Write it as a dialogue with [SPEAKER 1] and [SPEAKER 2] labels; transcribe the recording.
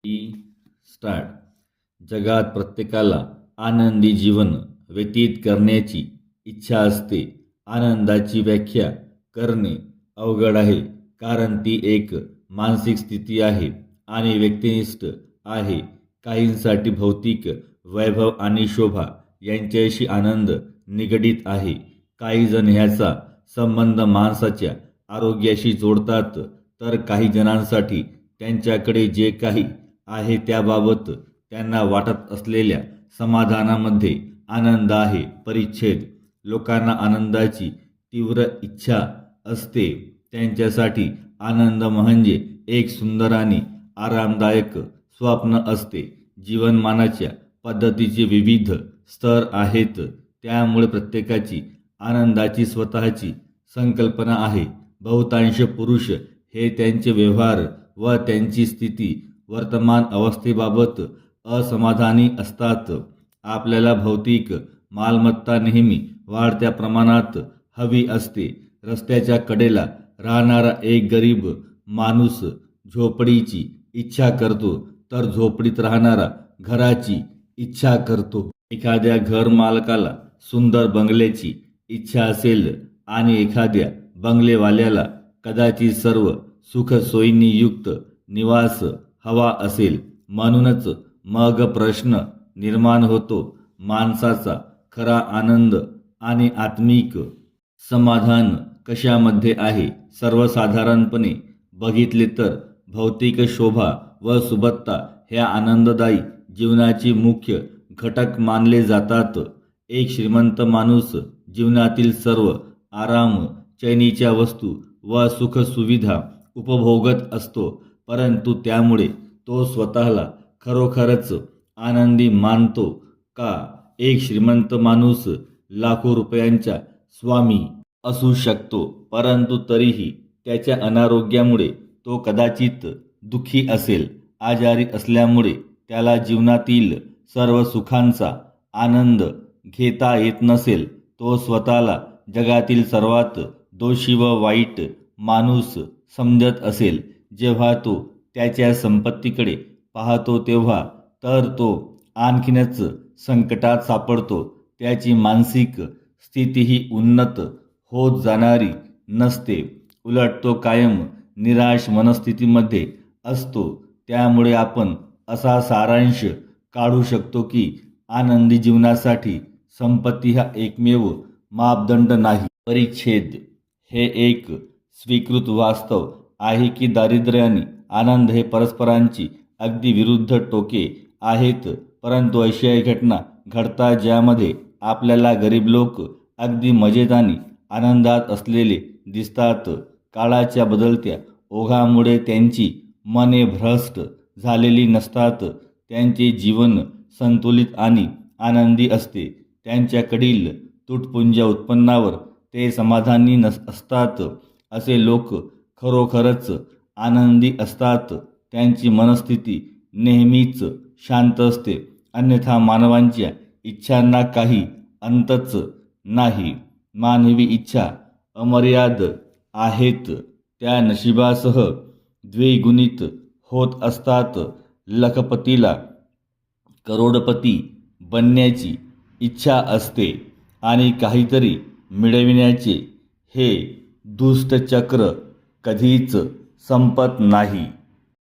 [SPEAKER 1] Start. जगात प्रत्येकाला आनंदी जीवन व्यतीत करण्याची इच्छा असते. आनंदाची व्याख्या करणे अवघड आहे, कारण ती एक मानसिक स्थिती आहे आणि व्यक्तिनिष्ठ आहे. काहींसाठी भौतिक वैभव आणि शोभा यांच्याशी आनंद निगडीत आहे. काही जण ह्याचा संबंध माणसाच्या आरोग्याशी जोडतात, तर काही जणांसाठी त्यांच्याकडे जे काही आहे त्याबाबत त्यांना वाटत असलेल्या समाधानामध्ये आनंद आहे. परिच्छेद. लोकांना आनंदाची तीव्र इच्छा असते. त्यांच्यासाठी आनंद म्हणजे एक सुंदर आणि आरामदायक स्वप्न असते. जीवनमानाच्या पद्धतीचे विविध स्तर आहेत, त्यामुळे प्रत्येकाची आनंदाची स्वतःची संकल्पना आहे. बहुतांश पुरुष हे त्यांचे व्यवहार व त्यांची स्थिती वर्तमान अवस्थेबाबत असमाधानी असतात. आपल्याला भौतिक मालमत्ता नेहमी वाढत्या प्रमाणात हवी असते. रस्त्याच्या कडेला राहणारा एक गरीब माणूस झोपडीची इच्छा करतो, तर झोपडीत राहणारा घराची इच्छा करतो. एखाद्या घर मालकाला सुंदर बंगल्याची इच्छा असेल आणि एखाद्या बंगलेवाल्याला कदाचित सर्व सुखसोयींनी युक्त निवास हवा असेल. म्हणूनच मग प्रश्न निर्माण होतो, माणसाचा खरा आनंद आणि आत्मिक समाधान कशामध्ये आहे? सर्वसाधारणपणे बघितले तर भौतिक शोभा व सुबत्ता ह्या आनंददायी जीवनाचे मुख्य घटक मानले जातात. एक श्रीमंत माणूस जीवनातील सर्व आराम, चैनीच्या वस्तू व सुखसुविधा उपभोगत असतो, परंतु त्यामुळे तो स्वतःला खरोखरच आनंदी मानतो का? एक श्रीमंत माणूस लाखो रुपयांचा स्वामी असू शकतो, परंतु तरीही त्याच्या अनारोग्यामुळे तो कदाचित दुःखी असेल. आजारी असल्यामुळे त्याला जीवनातील सर्व सुखांचा आनंद घेता येत नसेल. तो स्वतःला जगातील सर्वात दोषी व वाईट माणूस समजत असेल. जेव्हा तो त्याच्या संपत्तीकडे पाहतो तेव्हा तर तो आणखीनच संकटात सापडतो. त्याची मानसिक स्थितीही उन्नत होत जाणारी नसते, उलट तो कायम निराश मनस्थितीमध्ये असतो. त्यामुळे आपण असा सारांश काढू शकतो की आनंदी जीवनासाठी संपत्ती हा एकमेव मापदंड नाही. परिच्छेद. हे एक स्वीकृत वास्तव आहे की दारिद्र्य आणि आनंद हे परस्परांची अगदी विरुद्ध टोके आहेत. परंतु अशी घटना घडतात ज्यामध्ये आपल्याला गरीब लोक अगदी मजेत आणि आनंदात असलेले दिसतात. काळाच्या बदलत्या ओघामुळे त्यांची मने भ्रष्ट झालेली नसतात. त्यांचे जीवन संतुलित आणि आनंदी असते. त्यांच्याकडील तुटपुंज्या उत्पन्नावर ते समाधानी असतात. असे लोक खरोखरच आनंदी असतात. त्यांची मनस्थिती नेहमीच शांत असते. अन्यथा मानवांच्या इच्छांना काही अंतच नाही. मानवी इच्छा अमर्याद आहेत. त्या नशिबासह द्विगुणित होत असतात. लखपतीला करोडपती बनण्याची इच्छा असते आणि काहीतरी मिळविण्याचे हे दुष्टचक्र कधीच संपत नाही.